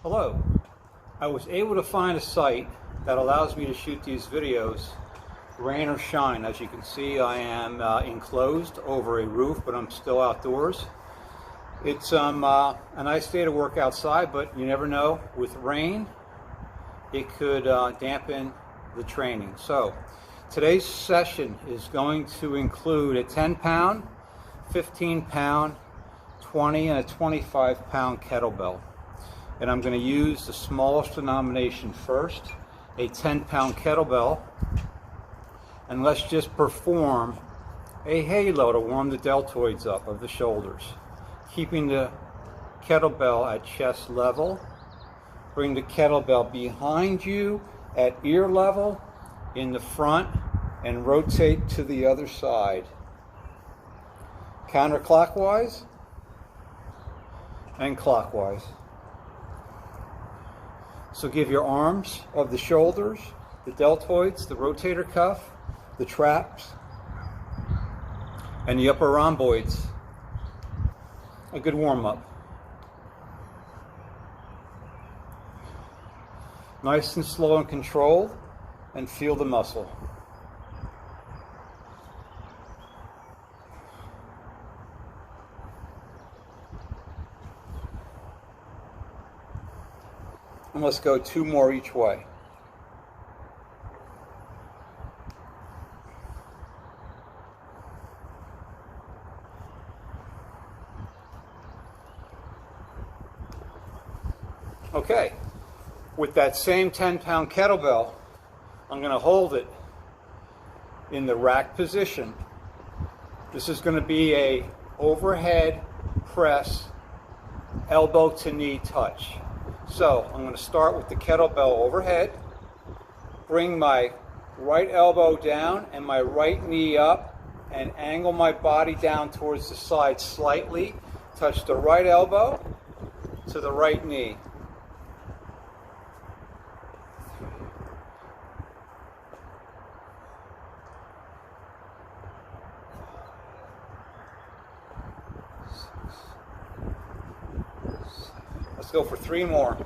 Hello. I was able to find a site that allows me to shoot these videos, rain or shine. As you can see, I am enclosed over a roof, but I'm still outdoors. It's a nice day to work outside, but you never know. With rain, it could dampen the training. So today's session is going to include a 10-pound, 15-pound, 20 and a 25-pound kettlebell. And I'm going to use the smallest denomination first, a 10-pound kettlebell. And let's just perform a halo to warm the deltoids up of the shoulders. Keeping the kettlebell at chest level. Bring the kettlebell behind you at ear level in the front and rotate to the other side. Counterclockwise and clockwise. So give your arms of the shoulders, the deltoids, the rotator cuff, the traps, and the upper rhomboids a good warm-up. Nice and slow and controlled, and feel the muscle. And let's go 2 more each way. Okay, with that same 10-pound kettlebell, I'm going to hold it in the rack position. This is going to be a overhead press, elbow to knee touch. So I'm going to start with the kettlebell overhead, bring my right elbow down and my right knee up, and angle my body down towards the side slightly. Touch the right elbow to the right knee. Let's go for 3 more.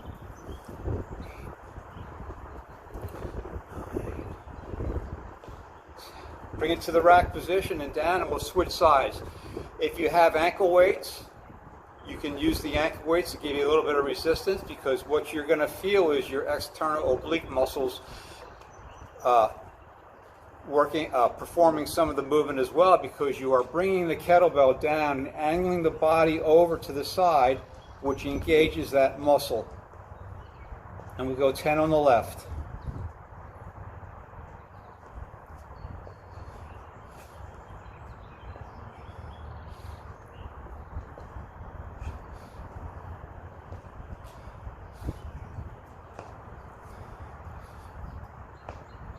Bring it to the rack position and down, and we'll switch sides. If you have ankle weights, you can use the ankle weights to give you a little bit of resistance, because what you're going to feel is your external oblique muscles performing some of the movement as well, because you are bringing the kettlebell down and angling the body over to the side, which engages that muscle. And we go 10 on the left.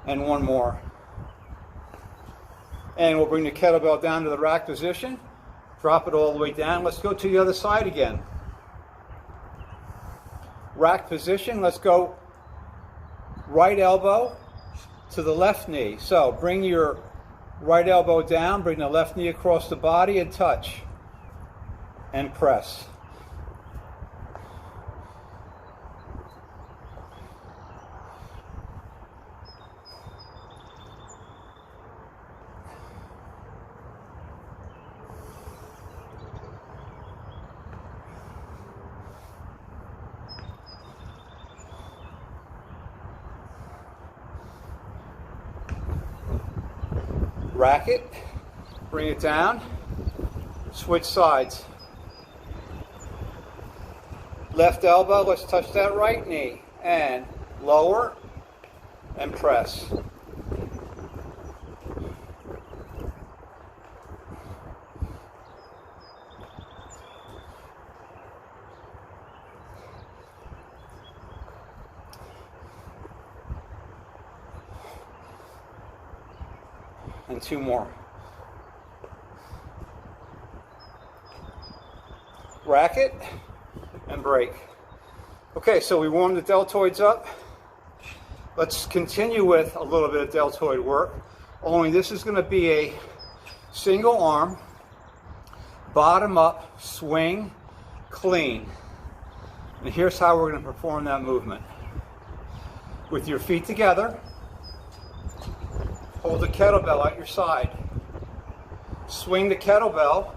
And 1 more. And we'll bring the kettlebell down to the rack position, drop it all the way down. Let's go to the other side again. Rack position, let's go right elbow to the left knee. So bring your right elbow down, bring the left knee across the body and touch and press. Rack it, bring it down, switch sides. Left elbow, let's touch that right knee, and lower and press. And 2 more. Rack it and break. Okay, so we warmed the deltoids up. Let's continue with a little bit of deltoid work. Only this is going to be a single arm, bottom up, swing, clean. And here's how we're going to perform that movement. With your feet together, hold the kettlebell at your side. Swing the kettlebell,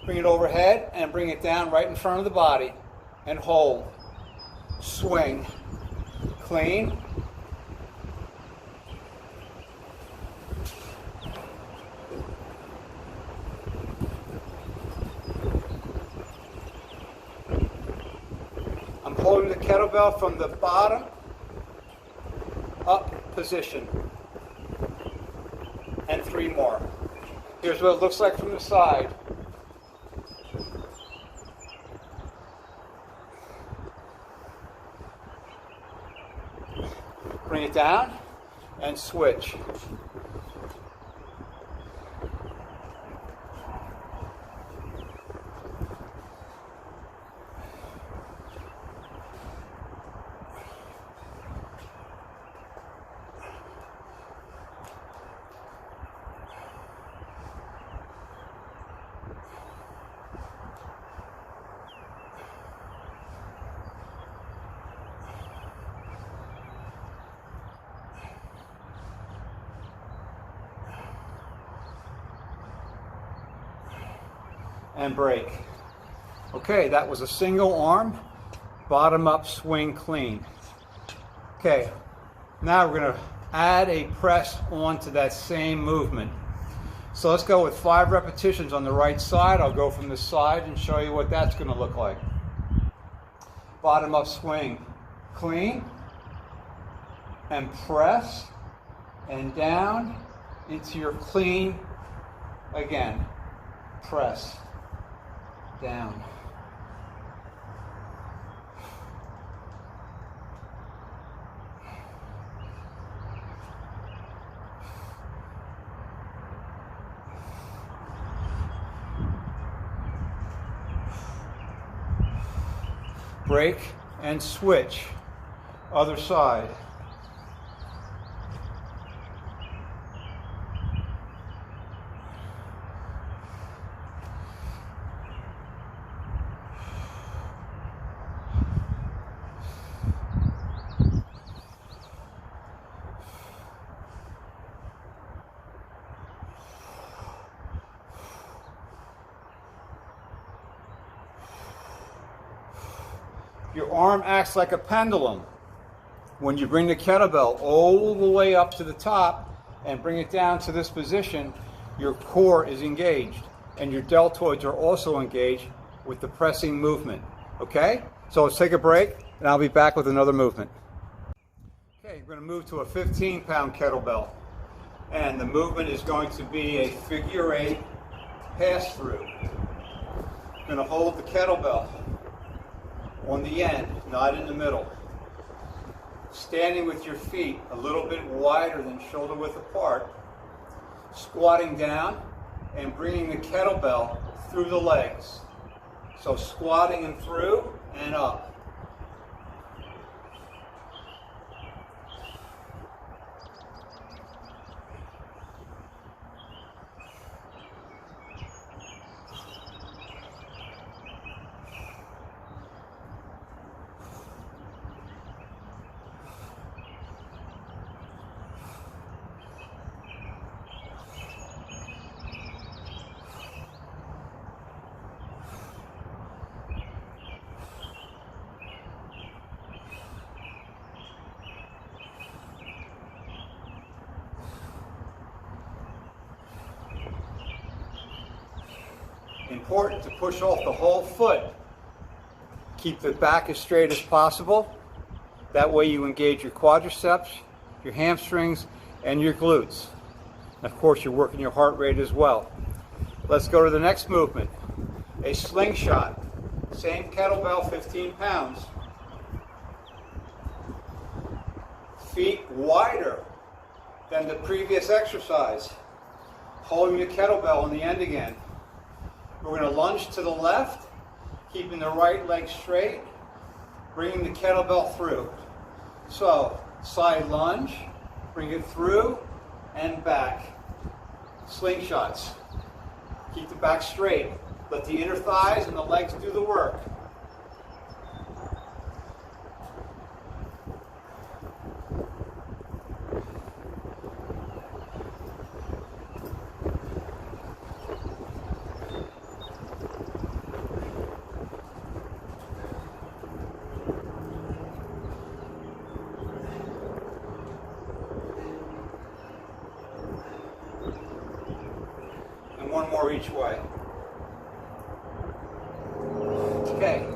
bring it overhead and bring it down right in front of the body and hold. Swing. Clean. I'm holding the kettlebell from the bottom up position. And 3 more. Here's what it looks like from the side. Bring it down and switch. And break. Okay, that was a single arm, bottom up swing clean. Okay, now we're going to add a press onto that same movement. So let's go with 5 repetitions on the right side. I'll go from the side and show you what that's going to look like. Bottom up swing clean, and press, and down into your clean again. Press. Down. Break and switch. Other side. Your arm acts like a pendulum. When you bring the kettlebell all the way up to the top and bring it down to this position, your core is engaged and your deltoids are also engaged with the pressing movement. Okay? So let's take a break and I'll be back with another movement. Okay, we're going to move to a 15-pound kettlebell. And the movement is going to be a figure 8 pass-through. You're going to hold the kettlebell on the end, not in the middle. Standing with your feet a little bit wider than shoulder width apart. Squatting down and bringing the kettlebell through the legs. So squatting and through and up. Important to push off the whole foot. Keep the back as straight as possible. That way you engage your quadriceps, your hamstrings, and your glutes. And of course, you're working your heart rate as well. Let's go to the next movement. A slingshot. Same kettlebell, 15 pounds. Feet wider than the previous exercise. Holding the kettlebell on the end again. We're going to lunge to the left, keeping the right leg straight, bringing the kettlebell through. So, side lunge, bring it through and back. Slingshots. Keep the back straight. Let the inner thighs and the legs do the work. more each way. Okay,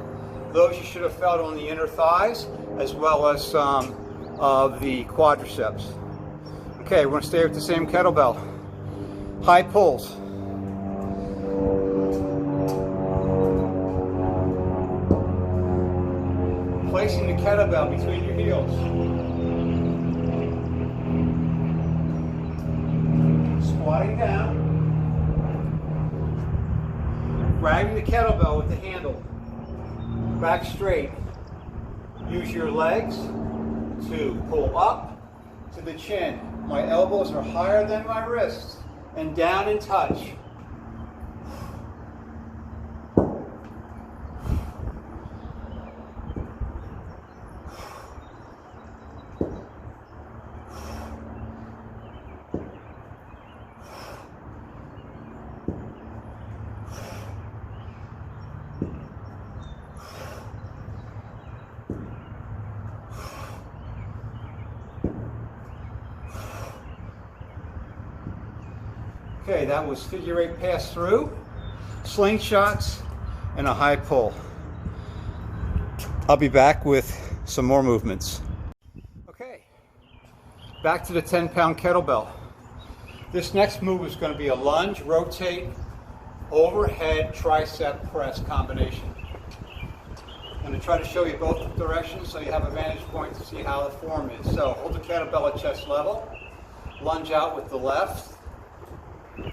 those you should have felt on the inner thighs as well as some of the quadriceps. Okay, we're going to stay with the same kettlebell. High pulls. Placing the kettlebell between your heels. Squatting down. Grabbing the kettlebell with the handle. Back straight. Use your legs to pull up to the chin. My elbows are higher than my wrists and down in touch. Okay, that was figure 8 pass through, slingshots, and a high pull. I'll be back with some more movements. Okay, back to the 10-pound kettlebell. This next move is going to be a lunge, rotate, overhead tricep press combination. I'm going to try to show you both directions so you have a vantage point to see how the form is. So hold the kettlebell at chest level, lunge out with the left,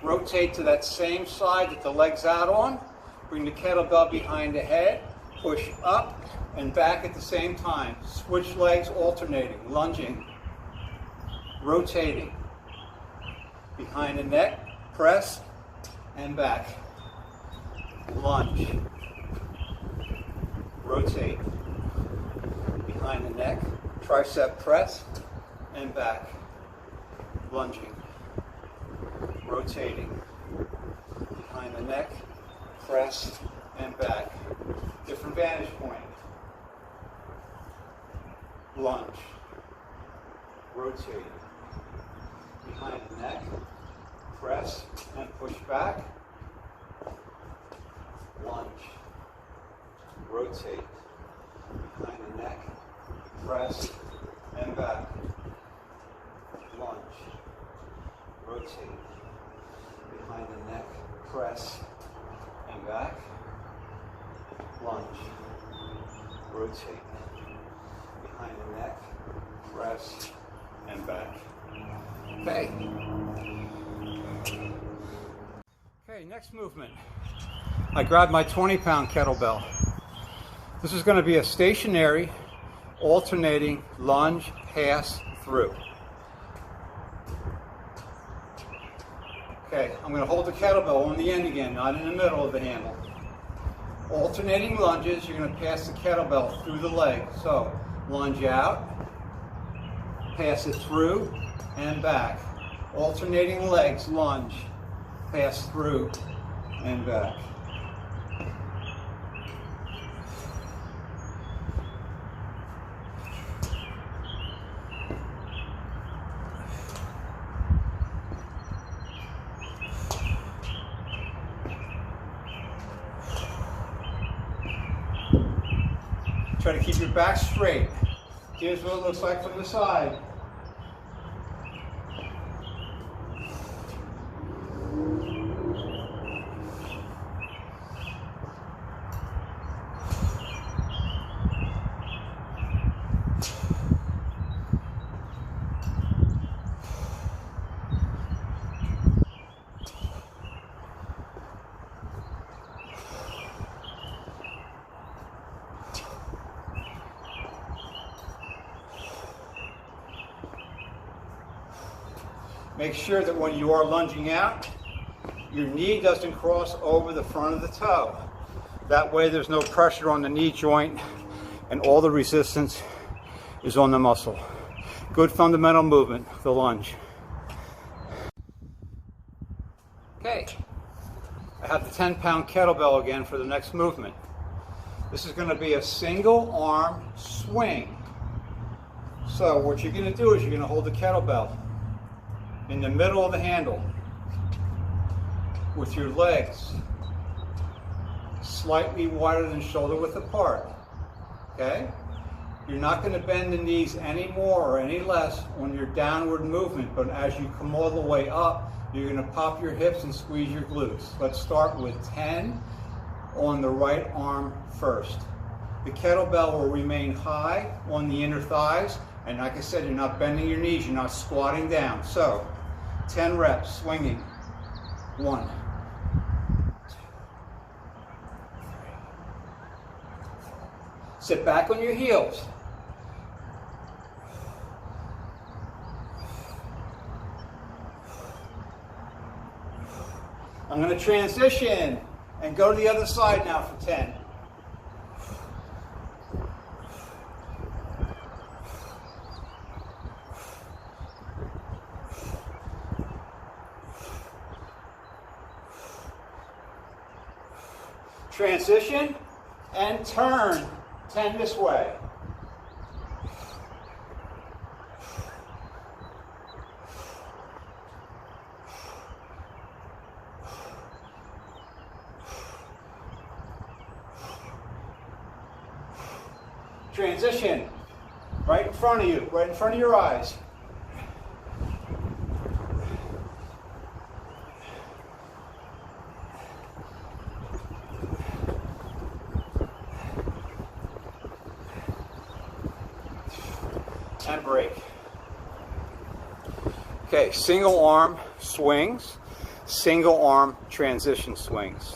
rotate to that same side that the leg's out on, bring the kettlebell behind the head, push up and back at the same time. Switch legs alternating, lunging, rotating, behind the neck, press, and back. Lunge, rotate, behind the neck, tricep press, and back. Lunging, rotating, behind the neck, press, and back. Different vantage point. Lunge, rotate, behind the neck, press, and push back. Lunge, rotate, behind the neck, press, and back. Lunge, rotate, behind the neck, press, and back. Lunge, rotate, behind the neck, press, and back. Okay. Okay, next movement. I grabbed my 20-pound kettlebell. This is going to be a stationary, alternating lunge, pass through. Okay, I'm going to hold the kettlebell on the end again, not in the middle of the handle. Alternating lunges, you're going to pass the kettlebell through the leg. So, lunge out, pass it through, and back. Alternating legs, lunge, pass through, and back. Try to keep your back straight. Here's what it looks like from the side. Make sure that when you are lunging out, your knee doesn't cross over the front of the toe. That way there's no pressure on the knee joint and all the resistance is on the muscle. Good fundamental movement, the lunge. Okay, I have the 10-pound kettlebell again for the next movement. This is going to be a single arm swing. So what you're going to do is you're going to hold the kettlebell in the middle of the handle. with your legs slightly wider than shoulder width apart. Okay? You're not going to bend the knees any more or any less on your downward movement, but as you come all the way up, you're going to pop your hips and squeeze your glutes. Let's start with 10 on the right arm first. The kettlebell will remain high on the inner thighs, and like I said, you're not bending your knees, you're not squatting down. So, 10 reps, swinging. 1, 2, 3, 4. Sit back on your heels. I'm going to transition and go to the other side now for 10. Transition and turn 10 this way. Transition right in front of you, right in front of your eyes. And break. Okay, single arm swings, single arm transition swings.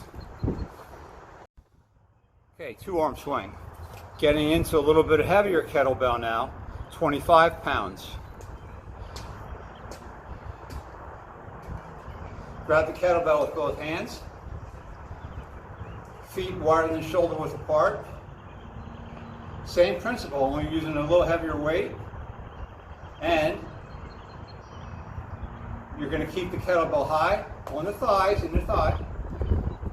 Okay, two arm swing. Getting into a little bit heavier kettlebell now, 25 pounds. Grab the kettlebell with both hands. Feet wider than shoulder width apart. Same principle, only using a little heavier weight. And you're going to keep the kettlebell high on the thighs, in the thigh.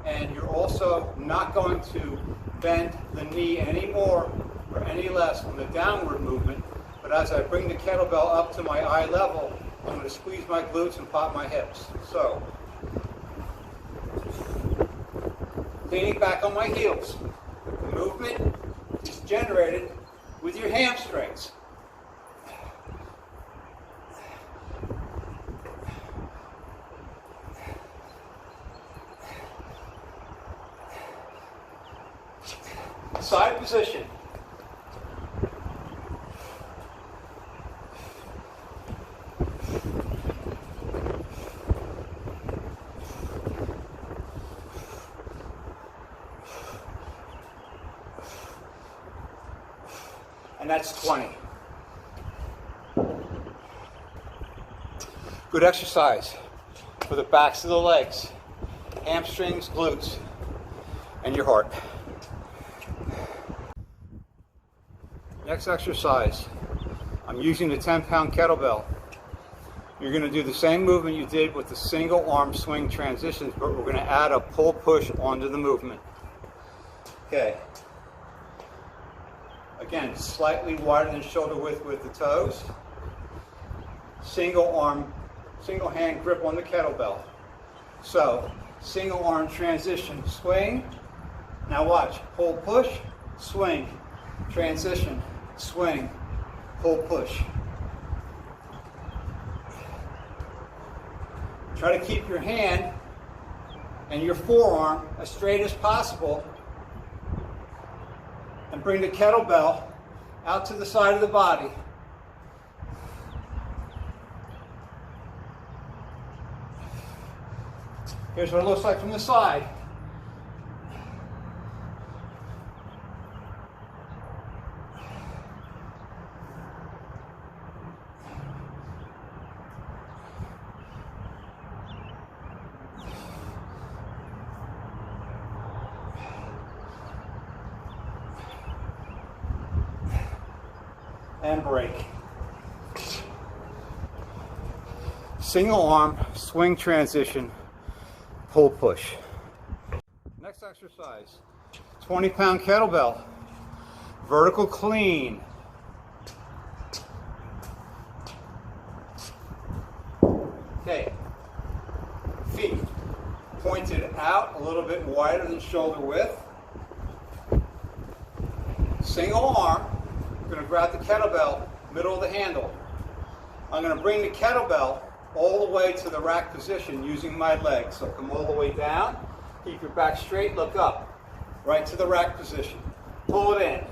And you're also not going to bend the knee any more or any less on the downward movement. But as I bring the kettlebell up to my eye level, I'm going to squeeze my glutes and pop my hips. So, leaning back on my heels. The movement is generated with your hamstrings. Side position. And that's 20. Good exercise for the backs of the legs, hamstrings, glutes, and your heart. Next exercise, I'm using the 10-pound kettlebell. You're going to do the same movement you did with the single arm swing transitions, but we're going to add a pull push onto the movement. Okay. Again, slightly wider than shoulder width with the toes. Single hand grip on the kettlebell. So, single arm transition, swing. Now watch, pull push, swing, transition, swing, pull push. Try to keep your hand and your forearm as straight as possible and bring the kettlebell out to the side of the body. Here's what it looks like from the side. And break. Single arm, swing transition, pull push. Next exercise, 20-pound kettlebell, vertical clean. Okay, feet pointed out a little bit wider than shoulder width. Single arm, I'm going to grab the kettlebell, middle of the handle. I'm going to bring the kettlebell all the way to the rack position using my legs. So come all the way down, keep your back straight, look up, right to the rack position. Pull it in.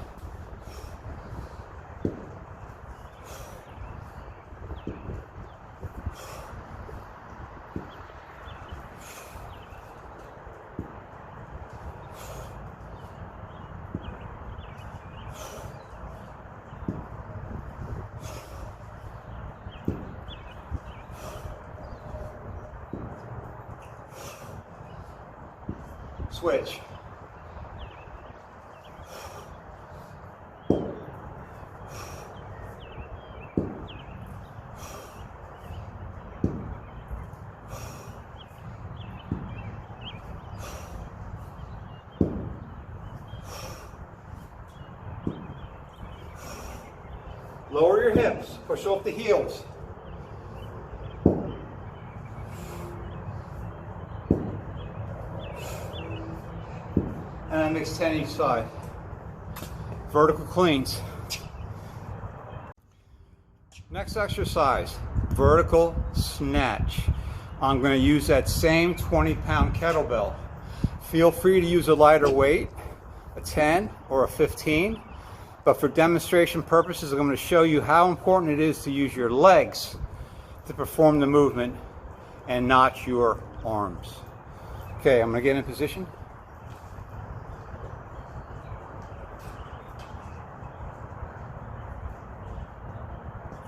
Switch. Lower your hips, push off the heels. And I mix 10 each side. Vertical cleans. Next exercise, vertical snatch. I'm going to use that same 20-pound kettlebell. Feel free to use a lighter weight, a 10 or a 15. But for demonstration purposes, I'm going to show you how important it is to use your legs to perform the movement and not your arms. Okay, I'm going to get in position.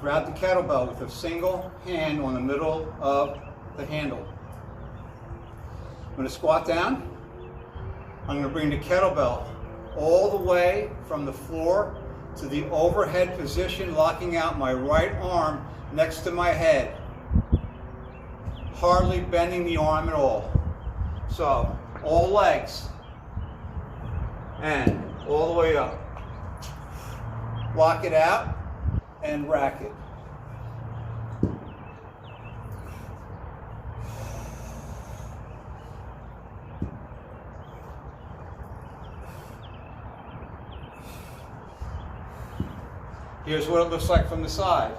Grab the kettlebell with a single hand on the middle of the handle. I'm going to squat down. I'm going to bring the kettlebell all the way from the floor to the overhead position, locking out my right arm next to my head. Hardly bending the arm at all. So, all legs. And all the way up. Lock it out and rack it. Here's what it looks like from the side.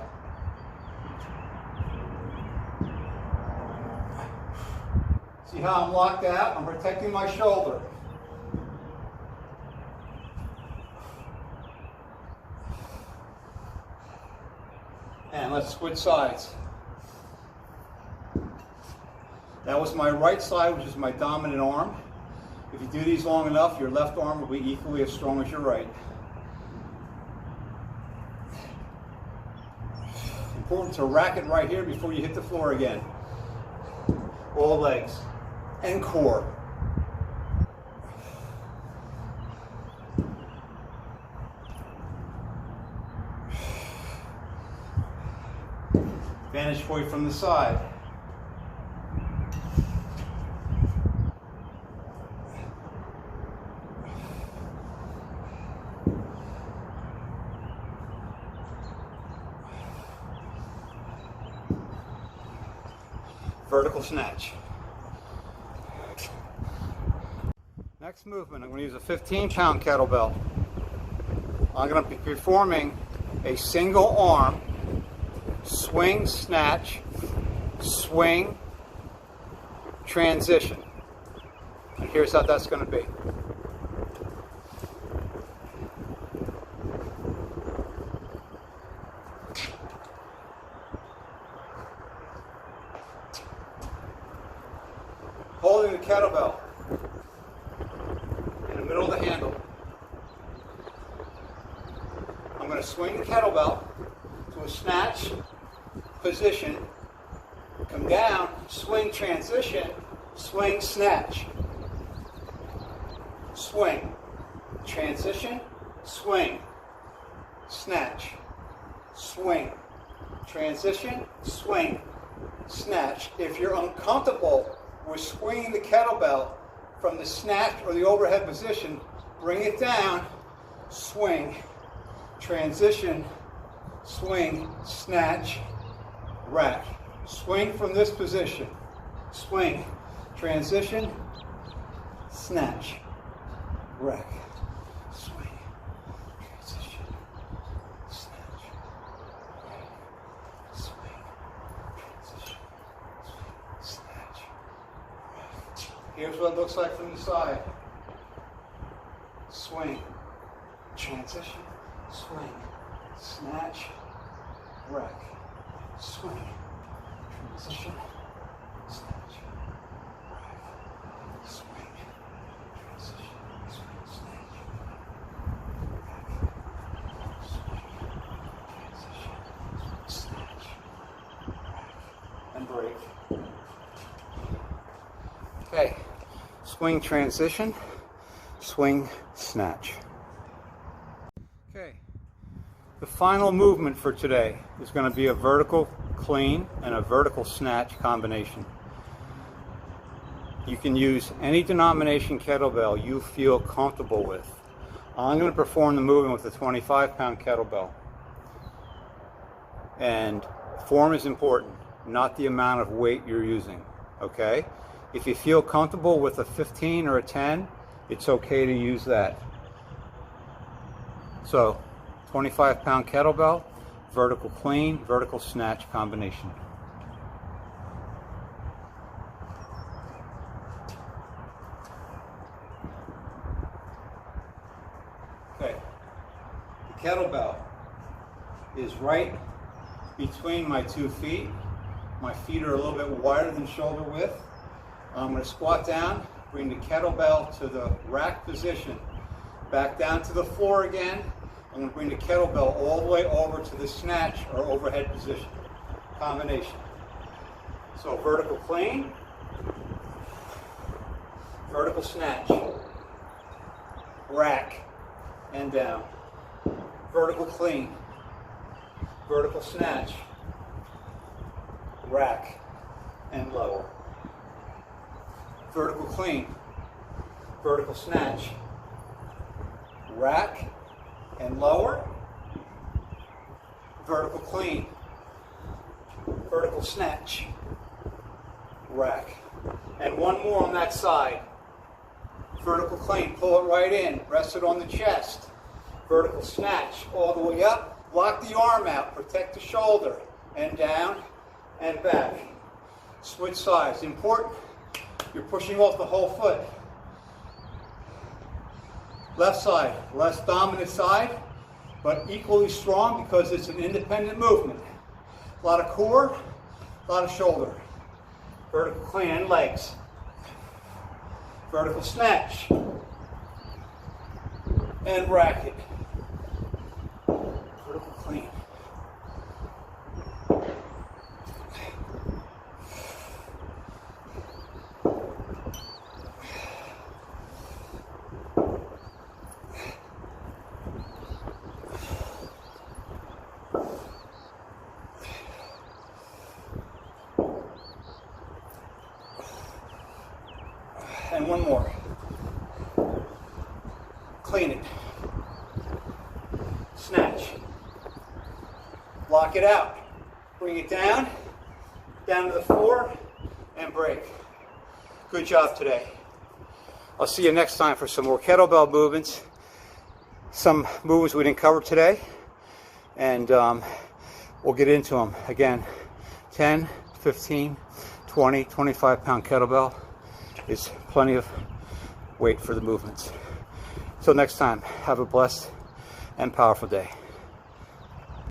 See how I'm locked out? I'm protecting my shoulder. And let's switch sides. That was my right side, which is my dominant arm. If you do these long enough, your left arm will be equally as strong as your right. Important to rack it right here before you hit the floor again. All legs and core. Vantage point from the side. Vertical snatch. Next movement, I'm going to use a 15-pound kettlebell. I'm going to be performing a single arm swing, snatch, swing, transition. And here's how that's going to be. Holding the kettlebell in the middle of the handle. I'm going to swing the kettlebell to a snatch position, come down, swing, transition, swing, snatch. Swing, transition, swing, snatch, swing, transition, swing, snatch. If you're uncomfortable with swinging the kettlebell from the snatch or the overhead position, bring it down, swing, transition, swing, snatch, rack. Swing from this position. Swing, transition, snatch, rec, swing, transition, snatch, rec, swing, transition, swing, snatch, rec. Here's what it looks like from the side. Swing, transition, swing, snatch, rec, swing, transition, snatch, rec, swing, transition, swing, snatch, rec, swing, transition, snatch, rec, and break. Okay, swing, transition, swing, snatch. Okay, the final movement for today is going to be a vertical clean and a vertical snatch combination. You can use any denomination kettlebell you feel comfortable with. I'm going to perform the movement with a 25-pound kettlebell. And form is important, not the amount of weight you're using, okay? If you feel comfortable with a 15 or a 10, it's okay to use that. So, 25-pound kettlebell, vertical clean, vertical snatch combination. Okay, the kettlebell is right between my 2 feet. My feet are a little bit wider than shoulder width. I'm going to squat down, bring the kettlebell to the rack position, back down to the floor again. I'm going to bring the kettlebell all the way over to the snatch or overhead position combination. So vertical clean, vertical snatch, rack and down, vertical clean, vertical snatch, rack and lower, vertical clean, vertical snatch, rack and lower, vertical clean, vertical snatch, rack, and one more on that side. Vertical clean, pull it right in, rest it on the chest. Vertical snatch, all the way up, lock the arm out, protect the shoulder, and down and back. Switch sides, important, you're pushing off the whole foot. Left side, less dominant side, but equally strong because it's an independent movement. A lot of core, a lot of shoulder. Vertical clean and legs. Vertical snatch. And racket. Vertical clean. And one more. Clean it. Snatch. Lock it out. Bring it down, down to the floor, and break. Good job today. I'll see you next time for some more kettlebell movements. Some movements we didn't cover today, and we'll get into them. Again, 10, 15, 20, 25-pound kettlebell is plenty of weight for the movements. Till next time, have a blessed and powerful day.